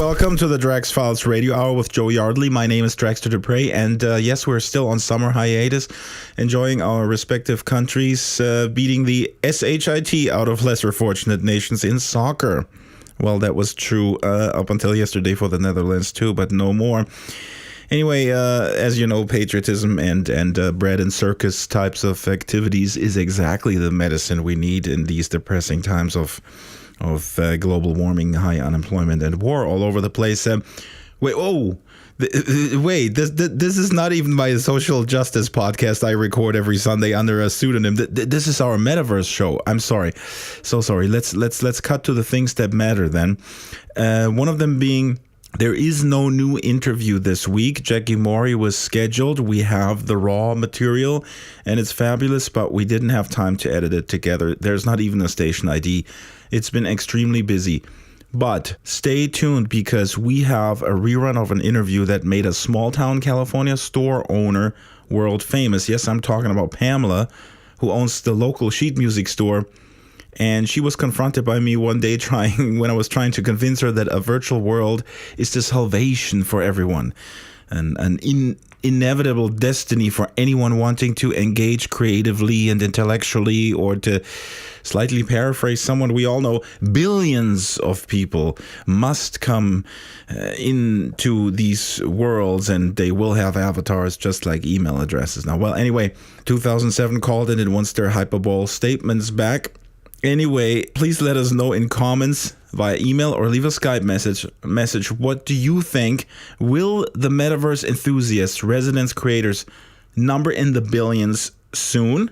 welcome to the Drax Files Radio Hour with Jo Yardley. My name is Drax and yes, we're still on summer hiatus, enjoying our respective countries, beating the SHIT out of lesser fortunate nations in soccer. Well, that was true up until yesterday for the Netherlands too, but no more. Anyway, as you know, patriotism and bread and circus types of activities is exactly the medicine we need in these depressing times of global warming, high unemployment, and war all over the place. This is not even my social justice podcast I record every Sunday under a pseudonym. This is our metaverse show. I'm sorry. So sorry. Let's cut to the things that matter then. One of them being, there is no new interview this week. Jacki Morie was scheduled. We have the raw material, and it's fabulous, but we didn't have time to edit it together. There's not even a station ID. It's been extremely busy. But stay tuned, because we have a rerun of an interview that made a small-town California store owner world famous. Yes, I'm talking about Pamela, who owns the local sheet music store. And she was confronted by me one day when I was trying to convince her that a virtual world is the salvation for everyone. An inevitable destiny for anyone wanting to engage creatively and intellectually, or to slightly paraphrase someone we all know, billions of people must come into these worlds, and they will have avatars just like email addresses now. Well, anyway, 2007 called it and wants their hyperbole statements back. Anyway, please let us know in comments via email or leave a Skype message. What do you think? Will the metaverse enthusiasts, residents, creators number in the billions soon?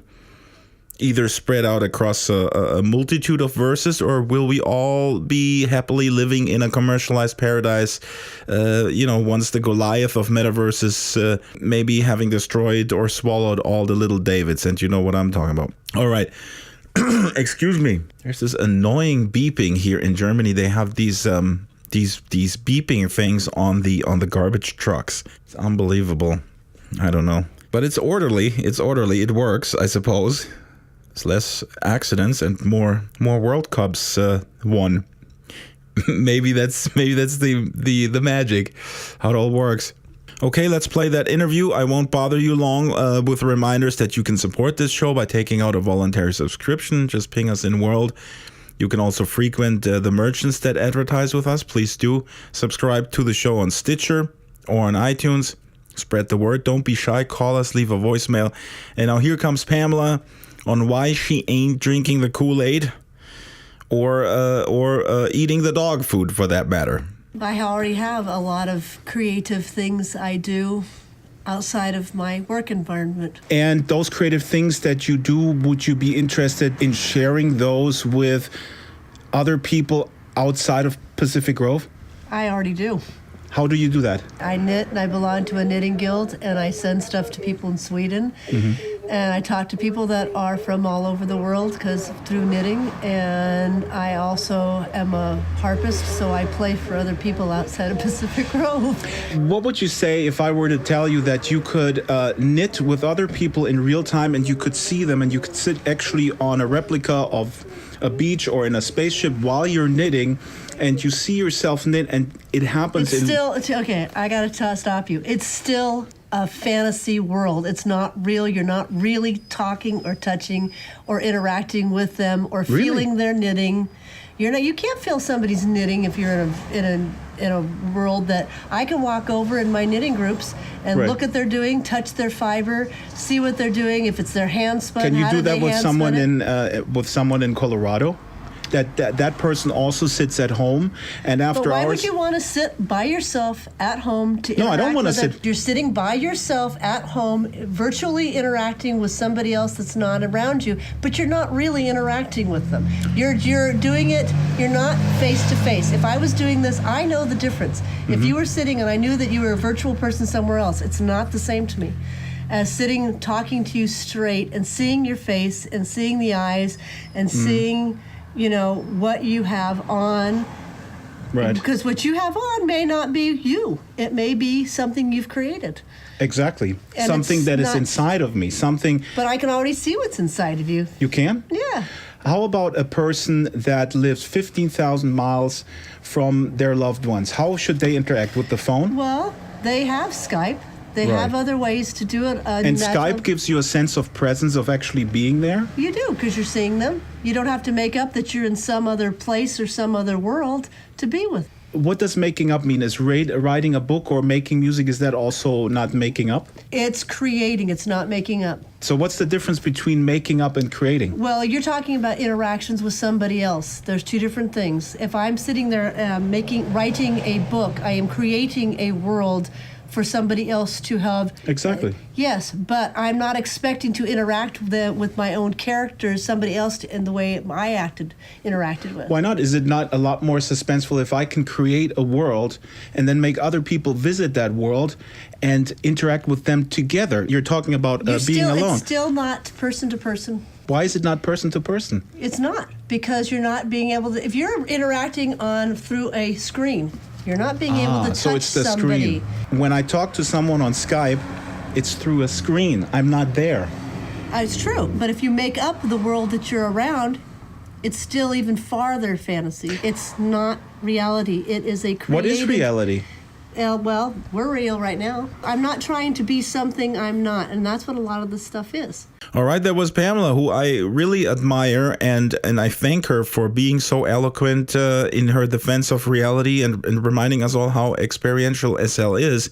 Either spread out across a multitude of verses, or will we all be happily living in a commercialized paradise, once the Goliath of metaverses maybe having destroyed or swallowed all the little Davids, and you know what I'm talking about. All right. Excuse me. There's this annoying beeping here in Germany. They have these beeping things on the garbage trucks. It's unbelievable. I don't know, but it's orderly. It works, I suppose. It's less accidents and more World Cups won. maybe that's the magic, how it all works. Okay, let's play that interview. I won't bother you long with reminders that you can support this show by taking out a voluntary subscription. Just ping us in World. You can also frequent the merchants that advertise with us. Please do subscribe to the show on Stitcher or on iTunes. Spread the word. Don't be shy. Call us. Leave a voicemail. And now here comes Pamela on why she ain't drinking the Kool-Aid or eating the dog food, for that matter. I already have a lot of creative things I do outside of my work environment. And those creative things that you do, would you be interested in sharing those with other people outside of Pacific Grove? I already do. How do you do that? I knit, and I belong to a knitting guild, and I send stuff to people in Sweden. Mm-hmm. And I talk to people that are from all over the world through knitting. And I also am a harpist, so I play for other people outside of Pacific Grove. What would you say if I were to tell you that you could knit with other people in real time, and you could see them, and you could sit actually on a replica of a beach or in a spaceship while you're knitting, and you see yourself knit, and it happens okay, I gotta stop you. It's still a fantasy world. It's not real. You're not really talking or touching or interacting with them or feeling their knitting. You can't feel somebody's knitting if you're in a world that I can walk over in my knitting groups and look at their doing, touch their fiber, see what they're doing. If it's their hand spun, can you do that with someone in Colorado? That person also sits at home, and after hours. But why would you want to sit by yourself at home to interact? No, I don't want to sit. You're sitting by yourself at home, virtually interacting with somebody else that's not around you, but you're not really interacting with them. You're doing it. You're not face to face. If I was doing this, I know the difference. Mm-hmm. If you were sitting and I knew that you were a virtual person somewhere else, it's not the same to me as sitting, talking to you straight, and seeing your face, and seeing the eyes, and seeing, what you have on. Right. Because what you have on may not be you. It may be something you've created. Exactly. Something that is inside of me. Something. But I can already see what's inside of you. You can? Yeah. How about a person that lives 15,000 miles from their loved ones? How should they interact with the phone? Well, they have Skype. They have other ways to do it. And Skype gives you a sense of presence, of actually being there? You do, because you're seeing them. You don't have to make up that you're in some other place or some other world to be with. What does making up mean? Is writing a book or making music, is that also not making up? It's creating. It's not making up. So what's the difference between making up and creating? Well, you're talking about interactions with somebody else. There's two different things. If I'm sitting there writing a book, I am creating a world for somebody else to have. Exactly. Yes, but I'm not expecting to interact with my own characters, somebody else in the way I interacted with. Why not? Is it not a lot more suspenseful if I can create a world and then make other people visit that world and interact with them together? You're talking about being alone. It's still not person to person. Why is it not person to person? It's not, because you're not being able to. If you're interacting through a screen, you're not being able to touch so it's the somebody. Screen. When I talk to someone on Skype, it's through a screen. I'm not there. It's true, but if you make up the world that you're around, it's still even farther fantasy. It's not reality. It is a created... What is reality? Well, we're real right now. I'm not trying to be something I'm not, and that's what a lot of this stuff is. All right, that was Pamela, who I really admire, and I thank her for being so eloquent in her defense of reality and reminding us all how experiential SL is.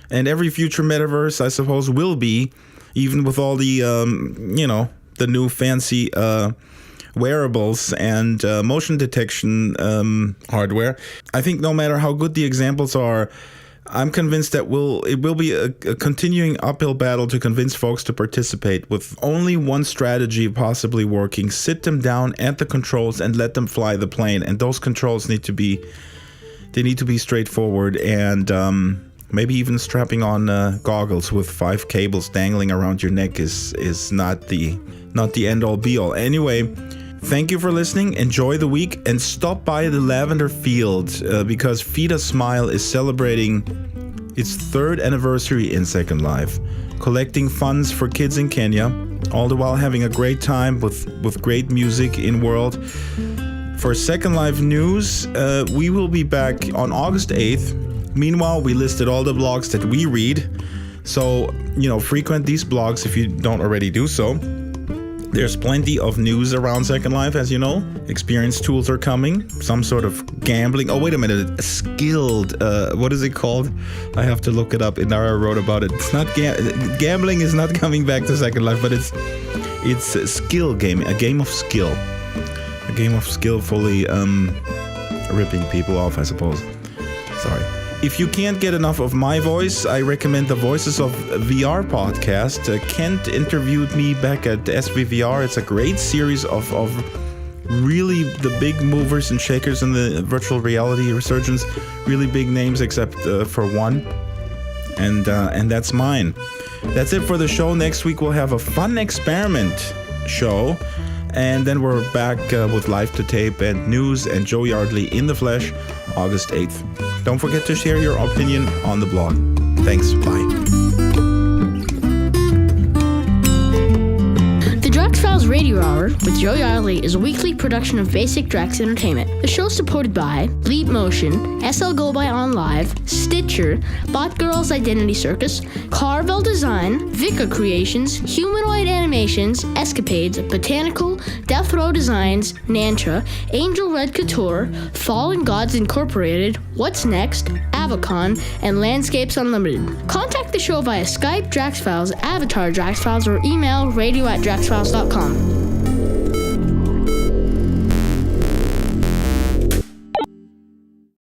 And every future metaverse, I suppose, will be, even with all the, the new fancy wearables and motion detection hardware. I think no matter how good the examples are, I'm convinced that it will be a continuing uphill battle to convince folks to participate, with only one strategy possibly working. Sit them down at the controls and let them fly the plane. And those controls need to be straightforward, and maybe even strapping on goggles with 5 cables dangling around your neck is not the end all be all. Anyway, thank you for listening. Enjoy the week and stop by the Lavender Field because Feed a Smile is celebrating its 3rd anniversary in Second Life, collecting funds for kids in Kenya, all the while having a great time with great music in world. For Second Life news, we will be back on August 8th. Meanwhile, we listed all the blogs that we read. So, frequent these blogs if you don't already do so. There's plenty of news around Second Life, as you know. Experience tools are coming. Some sort of gambling. Oh, wait a minute. Skilled. What is it called? I have to look it up. Inara wrote about it. It's not gambling is not coming back to Second Life, but it's a skill game. A game of skill. A game of skillfully ripping people off, I suppose. Sorry. If you can't get enough of my voice, I recommend the Voices of VR podcast. Kent interviewed me back at SVVR. It's a great series of really the big movers and shakers in the virtual reality resurgence. Really big names except for one. And that's mine. That's it for the show. Next week we'll have a fun experiment show. And then we're back with Live to Tape and news and Jo Yardley in the flesh, August 8th. Don't forget to share your opinion on the blog. Thanks. Bye. The Drax Files Radio Hour with Jo Yardley is a weekly production of Basic Drax Entertainment. The show is supported by Leap Motion, SL Go By On Live, Stitcher, Bot Girls Identity Circus, Carvel Design, Vika Creations, Humanoid Animations, Escapades, Botanical, Death Row Designs, Nantra, Angel Red Couture, Fallen Gods Incorporated, What's Next, Avacon, and Landscapes Unlimited. Contact the show via Skype, Drax Files, Avatar Drax Files, or email radio@draxfiles.com.